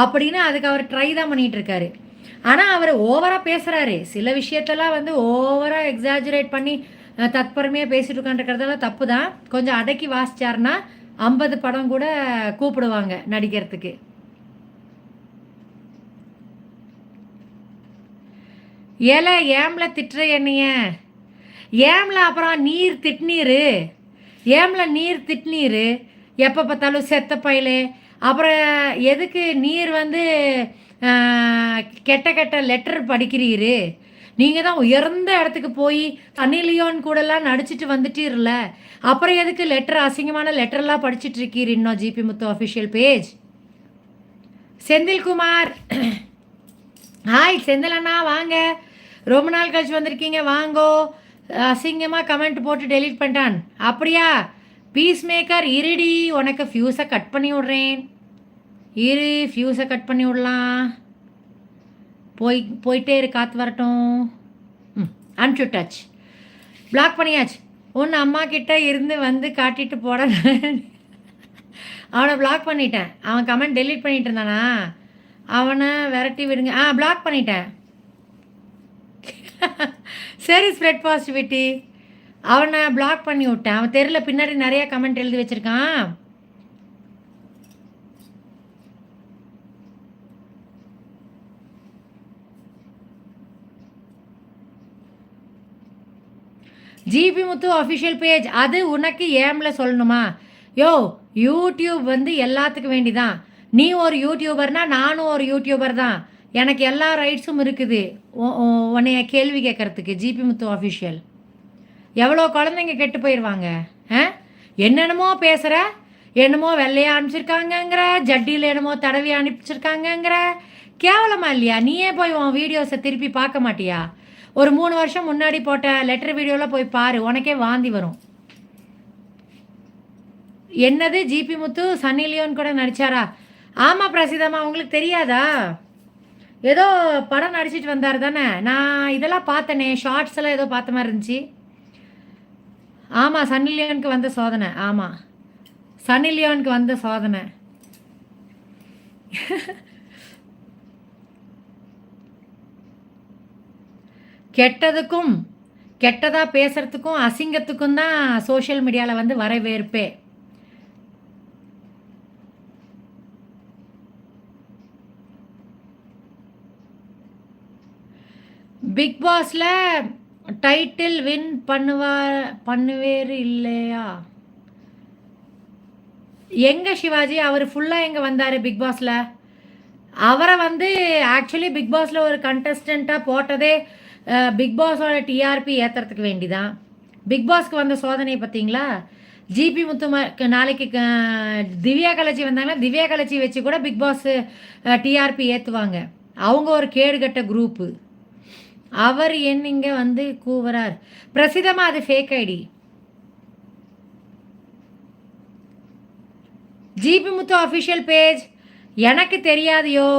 அப்படின்னு அதுக்கு அவர் ட்ரை தான் பண்ணிகிட்டு இருக்காரு. ஆனால் அவர் ஓவராக பேசுகிறாரு. சில விஷயத்தெல்லாம் வந்து ஓவராக எக்ஸாஜுரேட் பண்ணி தத்பரமையாக பேசிட்டு உட்காந்துருக்கிறதெல்லாம் தப்பு தான். கொஞ்சம் அடக்கி வாசிச்சாருன்னா 50 படம் கூட கூப்பிடுவாங்க நடிக்கிறதுக்கு. ஏல ஏம்ல திட்டுற என்னைய? ஏம்ல அப்புறம் நீர் திட்நீர், ஏம்ல நீர் திட்நீர், எப்போ பார்த்தாலும் செத்த பயலே. அப்புறம் எதுக்கு நீர் வந்து கெட்ட கெட்ட லெட்டர் படிக்கிறீரு? நீங்கள் தான் உயர்ந்த இடத்துக்கு போய் சன்னி லியோன் கூடலாம் நடிச்சிட்டு வந்துட்டீர்ல, அப்புறம் எதுக்கு லெட்டர் அசிங்கமான லெட்டர்லாம் படிச்சுட்டு இருக்கீர் இன்னும் GP Muthu official page? Senthilkumar hi Senthil அண்ணா வாங்க, ரொம்ப நாள் கழிச்சு வந்திருக்கீங்க, வாங்கோ. அசிங்கமாக கமெண்ட் போட்டு டெலீட் பண்ணிட்டான். அப்படியா? பீஸ் மேக்கர் இருடி, உனக்கு ஃப்யூஸை கட் பண்ணி விட்றேன் இரு, ஃப்யூஸை கட் பண்ணி விடலாம். போயிட்டே இரு, காற்று வரட்டும். அனுப்பிச்சு விட்டாச்சு, பிளாக் பண்ணியாச்சு. ஒன்று அம்மா கிட்ட இருந்து வந்து காட்டிட்டு போட அவனை பிளாக் பண்ணிட்டேன். அவன் கமெண்ட் டெலீட் பண்ணிட்டு இருந்தானா, அவனை விரட்டி விடுங்க. பிளாக் பண்ணிட்டேன். சரி, ஸ்ப்ரெட் பாசிட்டிவிட்டி. அவனை பிளாக் பண்ணி விட்டேன். அவன் தெரியல, பின்னாடி நிறையா கமெண்ட் எழுதி வச்சுருக்கான். ஜிபி முத்து அஃபிஷியல் பேஜ், அது உனக்கு ஏம்ல சொல்லணுமா? யோ, யூடியூப் வந்து எல்லாத்துக்கும் வேண்டிதான். நீ ஒரு யூடியூபர்னா நானும் ஒரு யூடியூபர் தான். எனக்கு எல்லா ரைட்ஸும் இருக்குது உன்னைய கேள்வி கேட்குறதுக்கு. ஜிபி முத்து அஃபிஷியல் எவ்வளோ குழந்தைங்க கெட்டு போயிடுவாங்க. என்னென்னமோ பேசுகிற, என்னமோ வெள்ளையாக அனுப்பிச்சிருக்காங்கங்கிற, ஜட்டியில் என்னமோ தடவி அனுப்பிச்சிருக்காங்கங்கிற, கேவலமா இல்லையா? நீயே போய் உன் வீடியோஸை திருப்பி பார்க்க மாட்டியா? ஒரு 3 வருஷம் முன்னாடி போட்ட லெட்டர் வீடியோவில் போய் பாரு, உனக்கே வாந்தி வரும். என்னது ஜிபி முத்து சன்னி லியோன் கூட நடித்தாரா? ஆமாம் பிரசிதாமா, உங்களுக்கு தெரியாதா? ஏதோ படம் நடிச்சிட்டு வந்தார் தானே. நான் இதெல்லாம் பார்த்தனே, ஷார்ட்ஸ் எல்லாம் ஏதோ பார்த்த மாதிரி இருந்துச்சு. ஆமாம், சன்னி லியோனுக்கு வந்த சோதனை. ஆமாம், சன்னி லியோனுக்கு வந்த சோதனை. கெட்டதுக்கும் கெட்டதாக பேசுகிறதுக்கும் அசிங்கத்துக்கும் தான் சோஷியல் மீடியாவில் வந்து வரவேற்பே. பிக் பாஸில் டைட்டில் வின் பண்ணுவேர் இல்லையா? எங்கே சிவாஜி? அவர் ஃபுல்லாக எங்கே வந்தார் பிக் பாஸில்? அவரை வந்து ஆக்சுவலி பிக் பாஸில் ஒரு கண்டஸ்டண்ட்டாக போட்டதே பிக் பாஸோட டிஆர்பி ஏற்றுறதுக்கு வேண்டிதான். பிக் பாஸ்க்கு வந்த சோதனை பார்த்தீங்களா? ஜிபி முத்து நாளைக்கு திவ்யா கலச்சி வந்தாங்கன்னா திவ்யா கலச்சி வச்சு கூட பிக் பாஸ் டிஆர்பி ஏற்றுவாங்க. அவங்க ஒரு கேடுகட்ட குரூப்பு. அவர் என்னங்க வந்து கூவுறார் பிரசிதமாக, அது fake ID. GB Muthu official page எனக்கு தெரியாதையோ,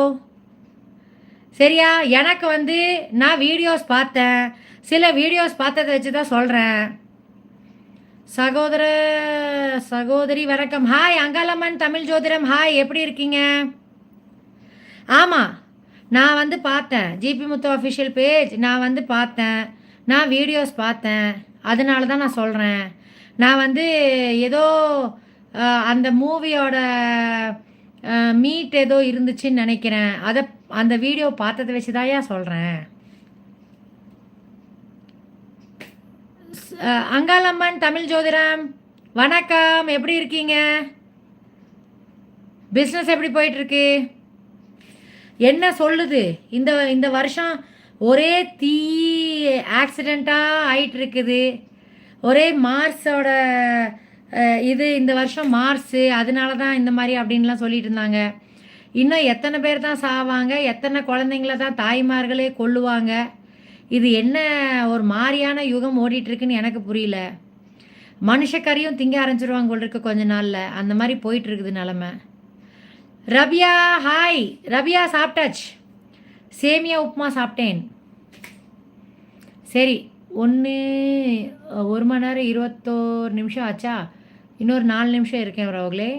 சரியா? எனக்கு வந்து நான் வீடியோஸ் பார்த்தேன், சில வீடியோஸ் பார்த்ததை வச்சு தான் சொல்கிறேன். சகோதரி வணக்கம். ஹாய் அங்காளம்மன் தமிழ் ஜோதிடம், ஹாய், எப்படி இருக்கீங்க? ஆமாம், நான் வந்து பார்த்தேன் ஜிபி முத்து அஃபிஷியல் பேஜ், நான் வந்து பார்த்தேன், நான் வீடியோஸ் பார்த்தேன், அதனால தான் நான் சொல்கிறேன். நான் வந்து ஏதோ அந்த மூவியோட மீட் ஏதோ இருந்துச்சுன்னு நினைக்கிறேன். அந்த வீடியோ பார்த்ததை வச்சு தாயா சொல்கிறேன். அங்காளம்மன் தமிழ் ஜோதிடம் வணக்கம், எப்படி இருக்கீங்க? பிஸ்னஸ் எப்படி போயிட்டுருக்கு? என்ன சொல்லுது? இந்த வருஷம் ஒரே தீ ஆக்சிடெண்ட்டாக ஆயிட்டு இருக்குது. ஒரே மார்ஸோட இந்த வருஷம் மார்ஸு, அதனால தான் இந்த மாதிரி அப்படின்லாம் சொல்லிட்டு இருந்தாங்க. இன்னும் எத்தனை பேர் தான் சாவாங்க, எத்தனை குழந்தைங்கள தான் தாய்மார்களே கொல்லுவாங்க. இது என்ன ஒரு மாதிரியான யுகம் ஓடிட்டுருக்குன்னு எனக்கு புரியல. மனுஷக்கறியும் திங்க ஆரம்பிச்சிருவாங்க போல் இருக்கு கொஞ்ச நாளில், அந்த மாதிரி போயிட்டுருக்குது நிலமை. ரபியா ஹாய். ரபியா சாப்பிட்டாச்சு, சேமியா உப்புமா சாப்பிட்டேன். சரி, 1 மணி நேரம் 21 நிமிஷம் ஆச்சா? இன்னொரு 4 நிமிஷம் இருக்கேன் உறவுகளே.